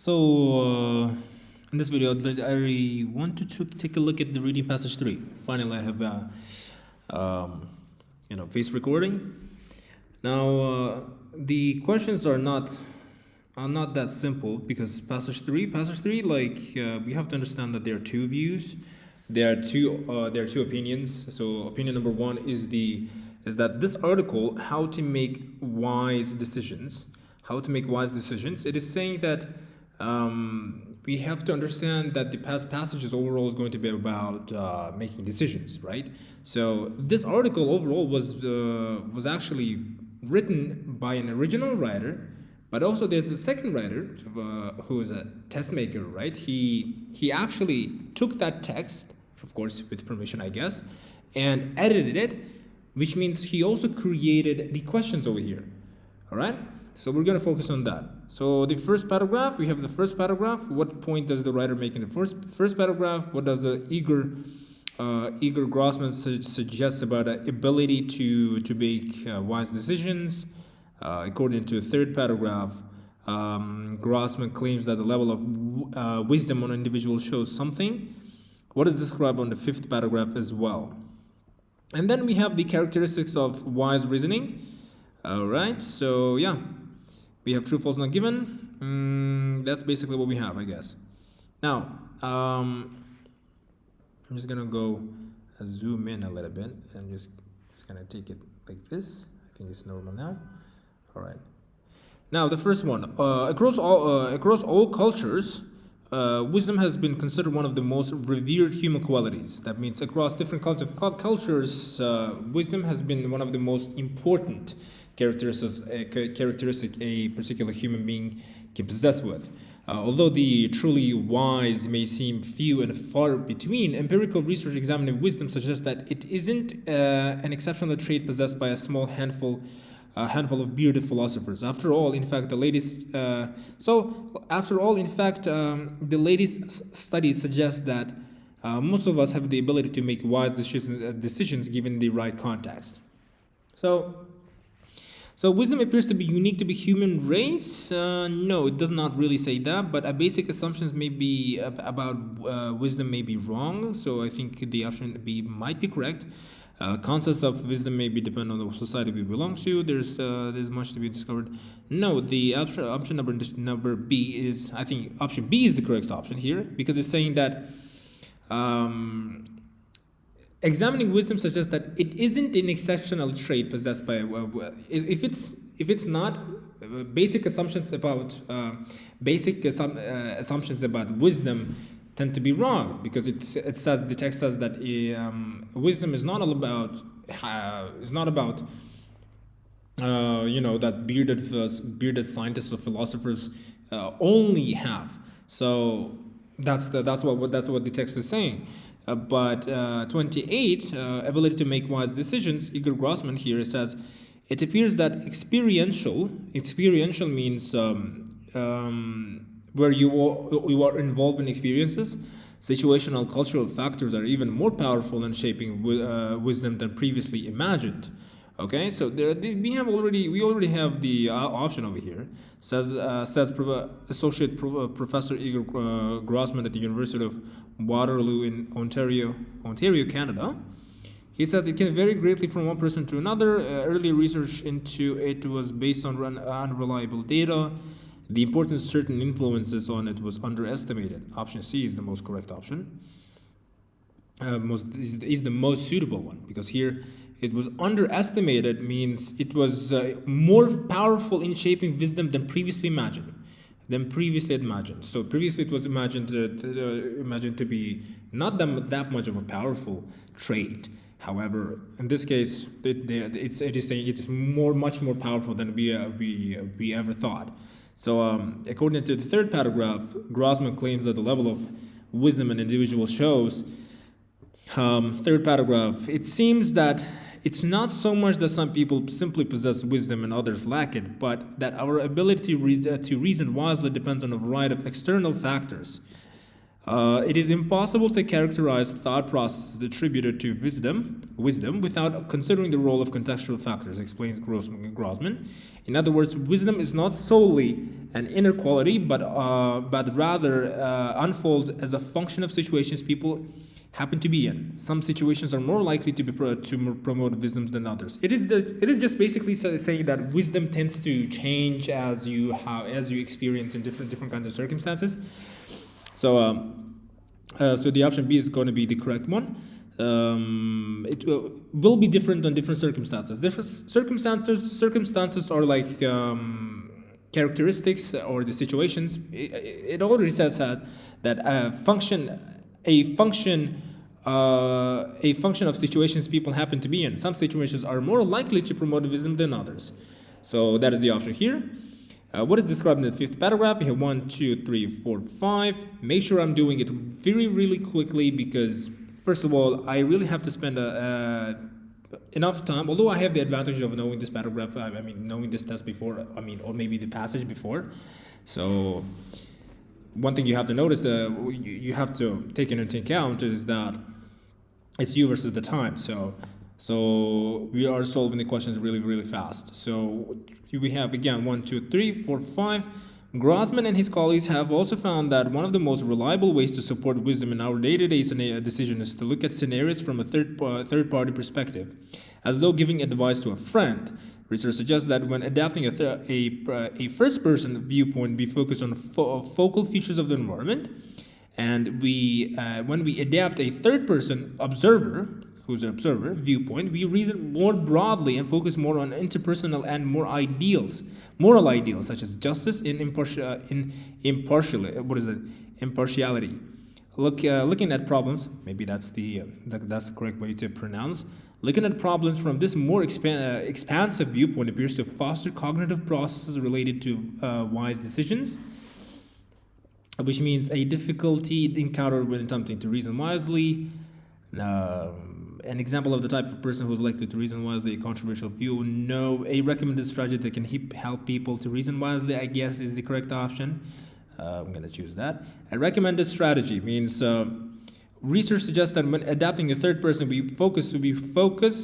So, in this video, I want to take a look at the reading passage 3. Finally, I have face recording. Now, the questions are not that simple because passage 3, we have to understand that there are two views. There are two opinions. So, opinion number one is that this article, how to make wise decisions. It is saying that we have to understand that the past passages overall is going to be about making decisions, right? So this article overall was actually written by an original writer, but also there's a second writer who is a test maker, right? He actually took that text, of course with permission, I guess, and edited it, which means he also created the questions over here. All right. So we're going to focus on that. So the first paragraph, we have the first paragraph. What point does the writer make in the first paragraph? What does the Igor Grossman suggest about the ability to make wise decisions? According to the third paragraph, Grossman claims that the level of wisdom on an individual shows something. What is described on the fifth paragraph as well? And then we have the characteristics of wise reasoning. All right. So yeah. We have true, false, not given. That's basically what we have, I guess. Now, I'm just gonna go zoom in a little bit and just gonna take it like this. I think it's normal now. All right. Now, the first one. Across all cultures, wisdom has been considered one of the most revered human qualities. That means across different cultures, wisdom has been one of the most important characteristic a particular human being can possess with. Although the truly wise may seem few and far between, empirical research examining wisdom suggests that it isn't an exceptional trait possessed by a small handful of bearded philosophers. After all, in fact, the latest studies suggest that most of us have the ability to make wise decisions given the right context. So wisdom appears to be unique to the human race. No, it does not really say that, but a basic assumptions may be about wisdom may be wrong. So I think the option B might be correct. Concepts of wisdom may be dependent on the society we belong to. There's much to be discovered. No, the option number B is, I think option B is the correct option here, because it's saying that examining wisdom suggests that it isn't an exceptional trait possessed by if it's not basic assumptions about assumptions about wisdom tend to be wrong, because the text says that wisdom is not all about that bearded scientists or philosophers only have. So that's what the text is saying. But 28, ability to make wise decisions, Igor Grossman here says, it appears that experiential means where you are involved in experiences. Situational, cultural factors are even more powerful in shaping wisdom than previously imagined. Okay, so we already have the option over here. Says Associate Professor Igor Grossman at the University of Waterloo in Ontario, Canada. He says it can vary greatly from one person to another. Early research into it was based on unreliable data. The importance of certain influences on it was underestimated. Option C is the most correct option. Is the most suitable one, because here it was underestimated means it was more powerful in shaping wisdom than previously imagined. So previously it was imagined to be not that much of a powerful trait. However, in this case, it is saying it is much more powerful than we ever thought. So according to the third paragraph, Grossman claims that the level of wisdom an individual shows. Third paragraph, it seems that it's not so much that some people simply possess wisdom and others lack it, but that our ability to reason wisely depends on a variety of external factors. It is impossible to characterize thought processes attributed to wisdom without considering the role of contextual factors, explains Grossman. In other words, wisdom is not solely an inner quality, but rather unfolds as a function of situations people happen to be in. Some situations are more likely to promote wisdom than others. It is just basically saying that wisdom tends to change as you experience in different kinds of circumstances. So the option B is going to be the correct one. It will be different on different circumstances. Different circumstances are like characteristics or the situations. It already says that a function of situations people happen to be in. Some situations are more likely to promote wisdom than others. So that is the option here. What is described in the fifth paragraph? We have 1, 2, 3, 4, 5. Make sure I'm doing it really quickly because, first of all, I really have to spend enough time. Although I have the advantage of knowing this paragraph, knowing this test before, or maybe the passage before. So one thing you have to notice, you have to take into account is that it's you versus the time. So we are solving the questions really fast. So we have again 1, 2, 3, 4, 5. Grossman and his colleagues have also found that one of the most reliable ways to support wisdom in our day-to-day decision is to look at scenarios from a third-party perspective, as though giving advice to a friend. Research suggests that when adapting a first-person viewpoint, we focus on focal features of the environment, and when we adapt a third-person observer, who's an observer, viewpoint, we reason more broadly and focus more on interpersonal and moral ideals, such as justice and impartiality. Looking at problems, maybe that's the correct way to pronounce. Looking at problems from this more expansive viewpoint appears to foster cognitive processes related to wise decisions, which means a difficulty encountered when attempting to reason wisely. An example of the type of person who is likely to reason wisely, a controversial view. No, a recommended strategy that can help people to reason wisely, I guess, is the correct option. I'm going to choose that. A recommended strategy means research suggests that when adapting a third person, we focus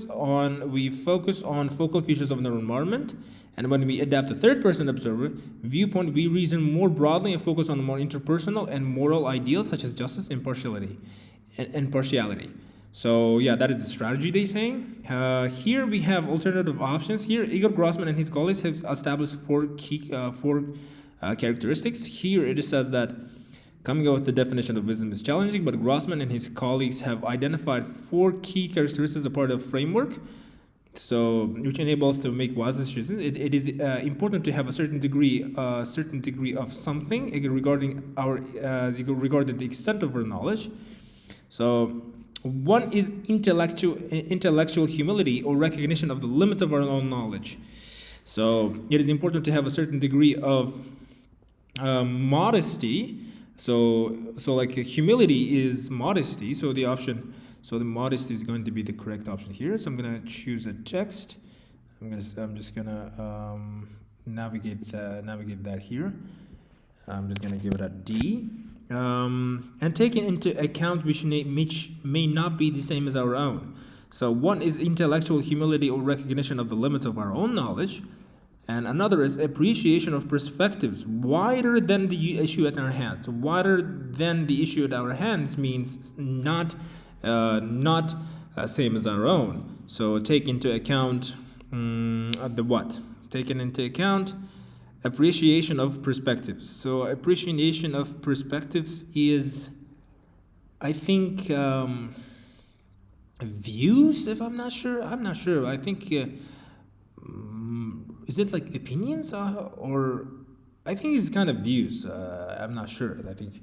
on focal features of the environment. And when we adapt a third-person observer viewpoint, we reason more broadly and focus on more interpersonal and moral ideals such as justice, impartiality. So yeah, that is the strategy they're saying. Here we have alternative options. Here, Igor Grossman and his colleagues have established four characteristics. Here it says that coming up with the definition of wisdom is challenging, but Grossman and his colleagues have identified 4 key characteristics as a part of the framework, so which enables us to make wise decisions. It is important to have a certain degree of something regarding the extent of our knowledge. So one is intellectual humility or recognition of the limits of our own knowledge. So it is important to have a certain degree of modesty. So like humility is modesty. So the modesty is going to be the correct option here. So I'm gonna choose a text. I'm just gonna navigate that here. I'm just gonna give it a D. And taking into account which may not be the same as our own. So one is intellectual humility or recognition of the limits of our own knowledge, and another is appreciation of perspectives wider than the issue at our hand. So wider than the issue at our hands means not same as our own. So take into account taken into account appreciation of perspectives. So appreciation of perspectives is, I think, views, if I'm not sure. I think, is it like opinions or I think it's kind of views. I'm not sure. I think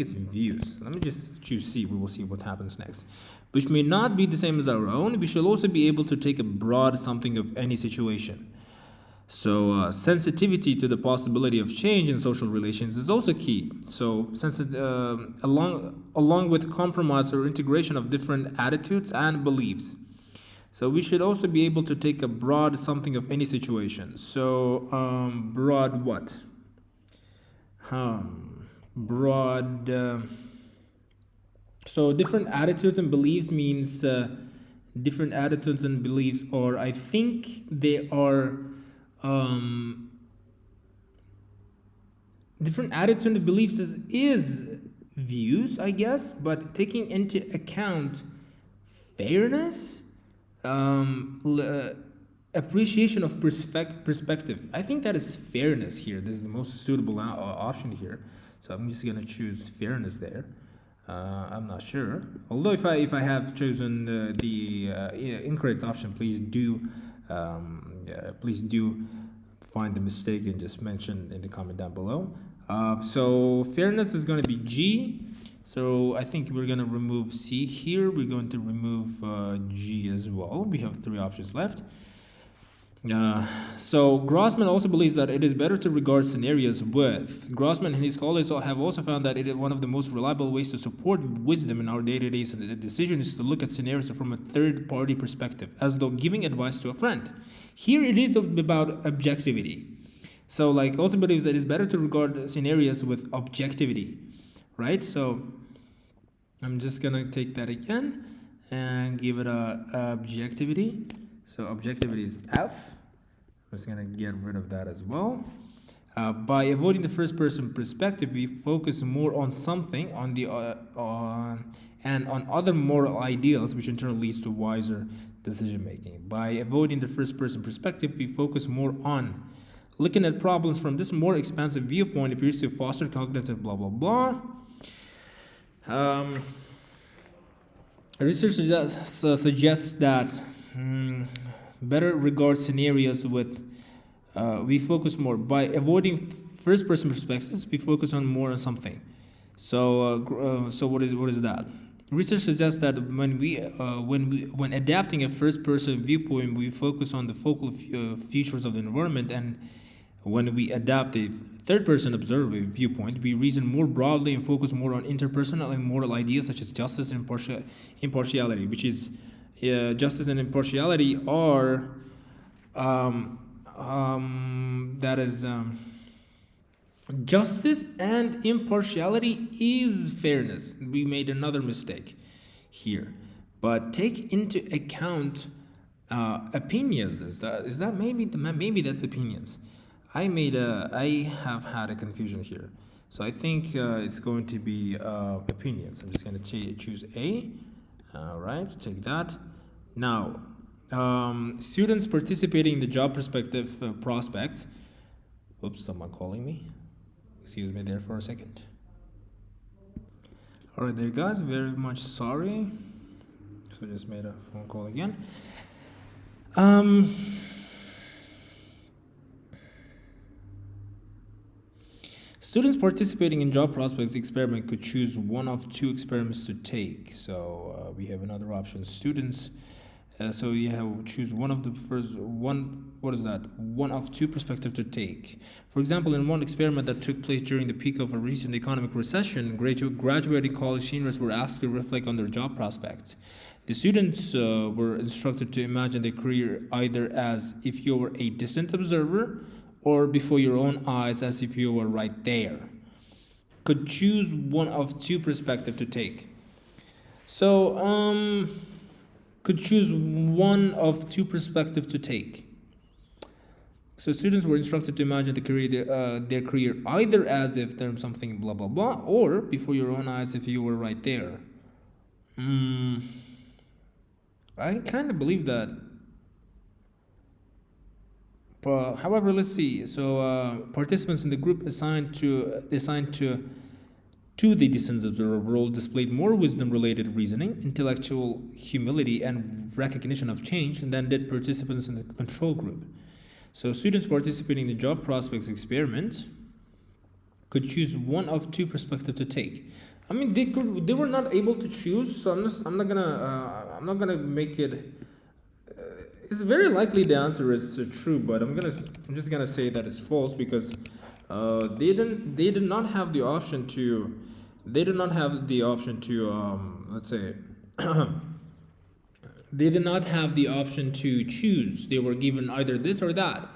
it's views. Let me just choose C. We will see what happens next. Which may not be the same as our own. We shall also be able to take a broad something of any situation. So sensitivity to the possibility of change in social relations is also key. So along with compromise or integration of different attitudes and beliefs. So we should also be able to take a broad something of any situation. So broad what? Broad. So different attitudes and beliefs means different attitudes and beliefs, or I think they are um, different attitudes and beliefs is views, I guess, but taking into account fairness, appreciation of perspective. I think that is fairness here. This is the most suitable option here. So I'm just gonna choose fairness there. I'm not sure. Although if I have chosen the incorrect option, please do find the mistake and just mention in the comment down below. So fairness is going to be G. So I think we're going to remove C here. We're going to remove G as well. We have 3 options left. So Grossman also believes that it is better to regard scenarios with. Grossman and his colleagues have also found that it is one of the most reliable ways to support wisdom in our day-to-day decision is to look at scenarios from a third-party perspective, as though giving advice to a friend. Here it is about objectivity. So like also believes that it is better to regard scenarios with objectivity, right? So I'm just gonna take that again and give it a objectivity. So objectivity is F. I'm just gonna get rid of that as well. By avoiding the first person perspective, we focus more on something, and on other moral ideals, which in turn leads to wiser decision making. By avoiding the first person perspective, we focus more on looking at problems from this more expansive viewpoint appears to foster cognitive blah blah blah. Research suggests that better regard scenarios with we focus more by avoiding first person perspectives. We focus on more on something. So so what is that? Research suggests that when adapting a first person viewpoint, we focus on the focal features of the environment, and when we adapt a third person observer viewpoint, we reason more broadly and focus more on interpersonal and moral ideas such as justice and impartiality, which is justice and impartiality are justice and impartiality is fairness. We made another mistake here, but take into account opinions. Is that maybe that's opinions? I have had a confusion here, so I think it's going to be opinions. I'm just going to choose A. All right, take that. Now, students participating in the job perspective prospects. Oops, someone calling me. Excuse me there for a second. All right, there guys, very much sorry. So I just made a phone call again. Students participating in job prospects experiment could choose one of 2 experiments to take. So we have another option, students. So you have choose one of the first one. What is that? One of 2 perspectives to take. For example, in one experiment that took place during the peak of a recent economic recession, graduating college seniors were asked to reflect on their job prospects. The students were instructed to imagine their career either as if you were a distant observer or before your own eyes as if you were right there. Could choose one of 2 perspectives to take. So could choose one of 2 perspectives to take. So students were instructed to imagine their career either as if there's something blah blah blah, or before your own eyes if you were right there. I kind of believe that. But however, let's see. So participants in the group assigned to the distant observer role displayed more wisdom-related reasoning, intellectual humility, and recognition of change than did participants in the control group. So students participating in the job prospects experiment could choose one of 2 perspectives to take. I mean, they were not able to choose, so I'm not gonna make it. It's very likely the answer is true, but I'm just gonna say that it's false because they did not have the option to. They did not have the option to let's say. They did not have the option to choose. They were given either this or that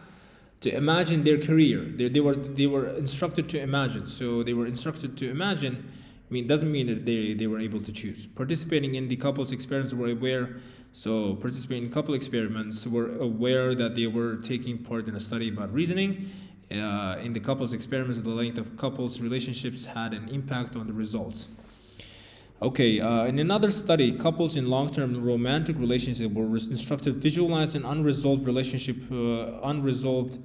to imagine their career. They were instructed to imagine. So they were instructed to imagine mean, doesn't mean that they were able to choose. Participating in the couple's experiments were aware. So participating in couple experiments were aware that they were taking part in a study about reasoning. In the couple's experiments, the length of couples' relationships had an impact on the results. Okay, in another study, couples in long-term romantic relationships were instructed to visualize an unresolved relationship, unresolved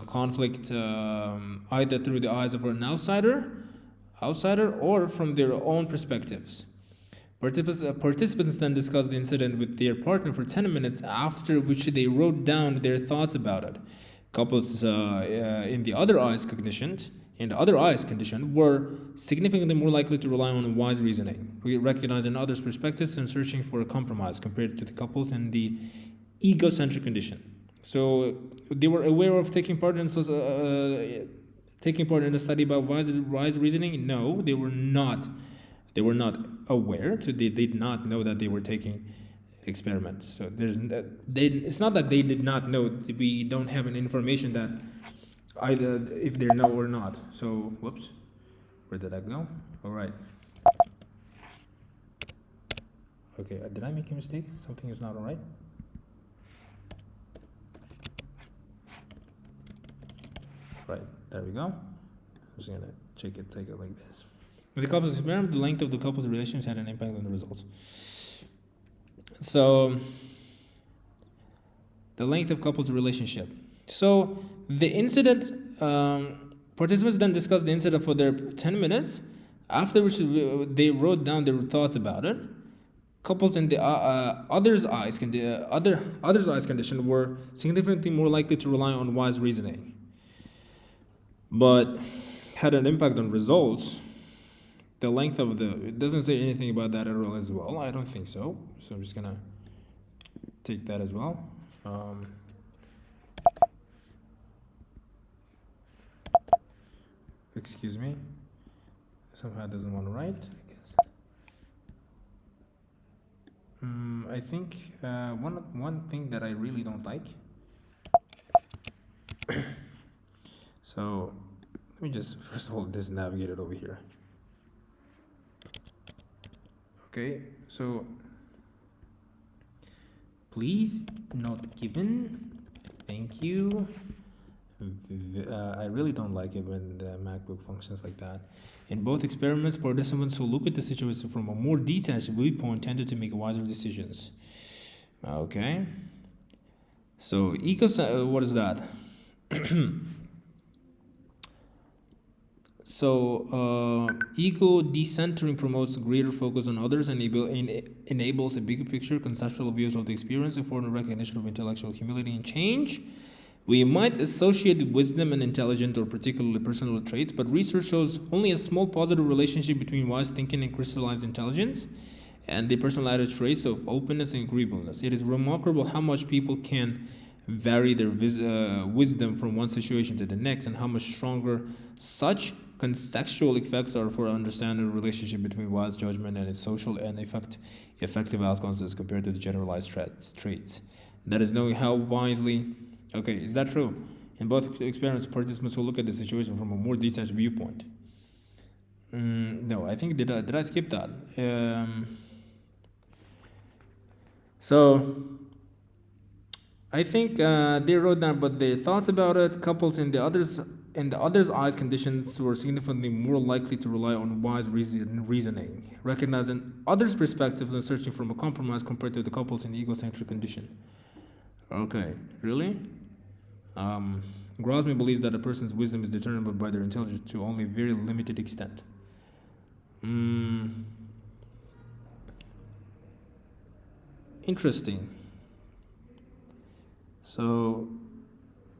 conflict, either through the eyes of an outsider, or from their own perspectives. Participants then discussed the incident with their partner for 10 minutes, after which they wrote down their thoughts about it. Couples in the other eyes condition were significantly more likely to rely on wise reasoning, recognizing others' perspectives and searching for a compromise compared to the couples in the egocentric condition. So they were aware of taking part in a study about wise reasoning. No, they were not. They were not aware. So they did not know that they were taking experiments. So it's not that they did not know. We don't have any information that either if they know or not. So whoops, where did I go? All right. Okay, did I make a mistake? Something is not all right. Right, there we go. I'm just gonna take it like this. In the couple's experiment, the length of the couple's relations had an impact on the results. So, the length of couple's relationship. So, the incident, participants then discussed the incident for their 10 minutes, after which they wrote down their thoughts about it. Couples in the other's eyes condition were significantly more likely to rely on wise reasoning, but had an impact on results. The length of it doesn't say anything about that at all as well. I don't think so. So I'm just gonna take that as well. Excuse me. Somehow it doesn't want to write, I guess. I think one thing that I really don't like. So let me just first of all just navigate it over here. Okay, so please not given. Thank you. I really don't like it when the MacBook functions like that. In both experiments, participants who look at the situation from a more detached viewpoint tended to make wiser decisions. Okay. So what is that? So ego decentering promotes greater focus on others and enables a bigger picture, conceptual views of the experience, and foreign recognition of intellectual humility and change. We might associate wisdom and intelligent or particularly personal traits, but research shows only a small positive relationship between wise thinking and crystallized intelligence and the personality traits of openness and agreeableness. It is remarkable how much people can vary their wisdom from one situation to the next, and how much stronger such contextual effects are for understanding the relationship between wise judgment and its social and effective outcomes as compared to the generalized traits. That is knowing how wisely. Okay, is that true? In both experiments, participants will look at the situation from a more detached viewpoint. No, I think did I skip that? So I think they wrote down, but their thoughts about it. Couples in the other's eyes conditions were significantly more likely to rely on wise reasoning, recognizing others' perspectives and searching for a compromise compared to the couples in the egocentric condition. Okay, really? Grosman believes that a person's wisdom is determined by their intelligence to only a very limited extent. Interesting. So,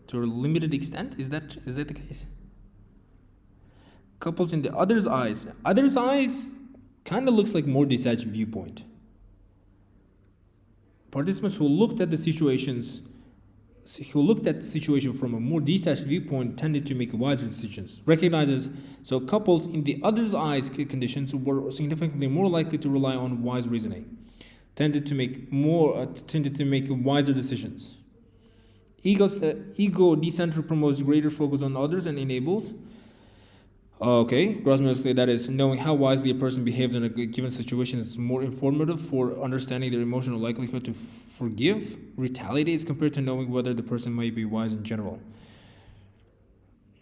to a limited extent, is that the case? Couples in the other's eyes kind of looks like more detached viewpoint. Participants who looked at the situation from a more detached viewpoint tended to make wiser decisions. Recognizes so couples in the other's eyes conditions were significantly more likely to rely on wise reasoning, tended to make wiser decisions. Ego decentering promotes greater focus on others and enables Okay, Grossman, that is, knowing how wisely a person behaves in a given situation is more informative for understanding their emotional likelihood to forgive, retaliate as compared to knowing whether the person might be wise in general.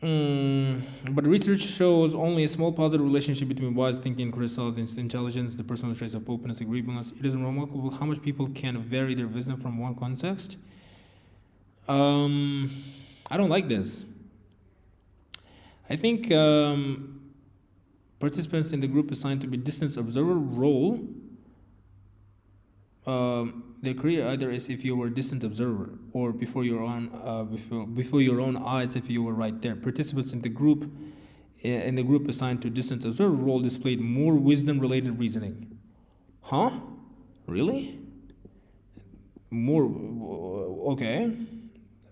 But research shows only a small positive relationship between wise thinking and criticized intelligence, the personal traits of openness, agreeableness. It is remarkable how much people can vary their wisdom from one context. I don't like this. I think participants in the group assigned to be distant observer role, their career either is if you were a distant observer or before your own before your own eyes if you were right there. Participants in the group assigned to distant observer role displayed more wisdom-related reasoning. Huh? Really? More? Okay.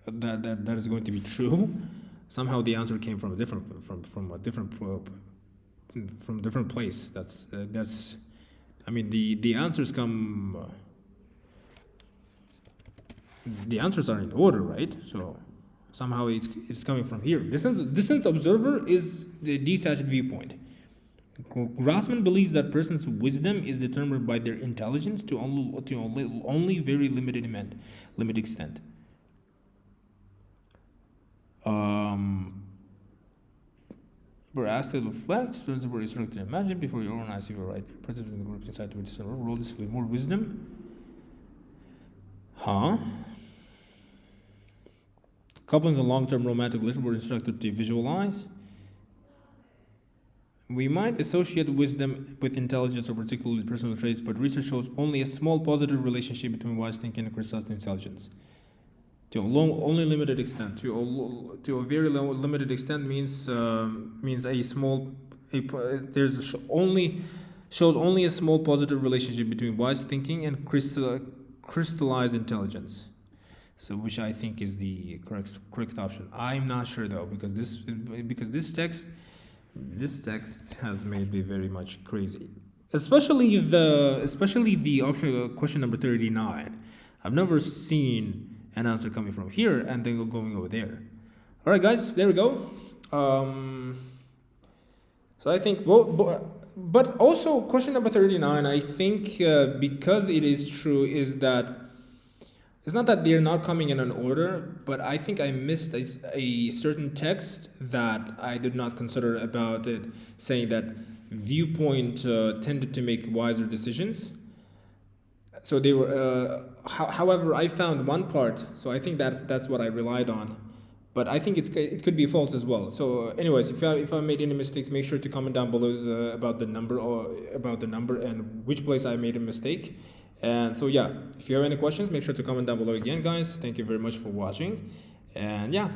That is going to be true. Somehow the answer came from a different place. That's. I mean the answers come. The answers are in order, right? So somehow it's coming from here. Distant observer is the detached viewpoint. Grossman believes that person's wisdom is determined by their intelligence to only very limited extent. We're asked to reflect. Students were instructed to imagine before your own eyes if you're right there. Participants in the group inside to be distant role display more wisdom. Huh? Couples in long-term romantic relationship were instructed to visualize. We might associate wisdom with intelligence or particularly personal traits, but research shows only a small positive relationship between wise thinking and criticized intelligence. To only limited extent. To a very limited extent means a small. Shows only a small positive relationship between wise thinking and crystallized intelligence. So, which I think is the correct option. I'm not sure though, because this text has made me very much crazy. Especially the option question number 39. I've never seen an answer coming from here and then going over there. All right, guys, there we go. So I think, but also question number 39. I think because it is true is that. It's not that they're not coming in an order, but I think I missed a certain text that I did not consider about it, saying that viewpoint tended to make wiser decisions. So they were. However, I found one part, so I think that's what I relied on. But I think it could be false as well. So, anyways, if I made any mistakes, make sure to comment down below about the number and which place I made a mistake. And so yeah, if you have any questions, make sure to comment down below again, guys. Thank you very much for watching. And yeah,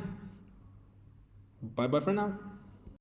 bye bye for now.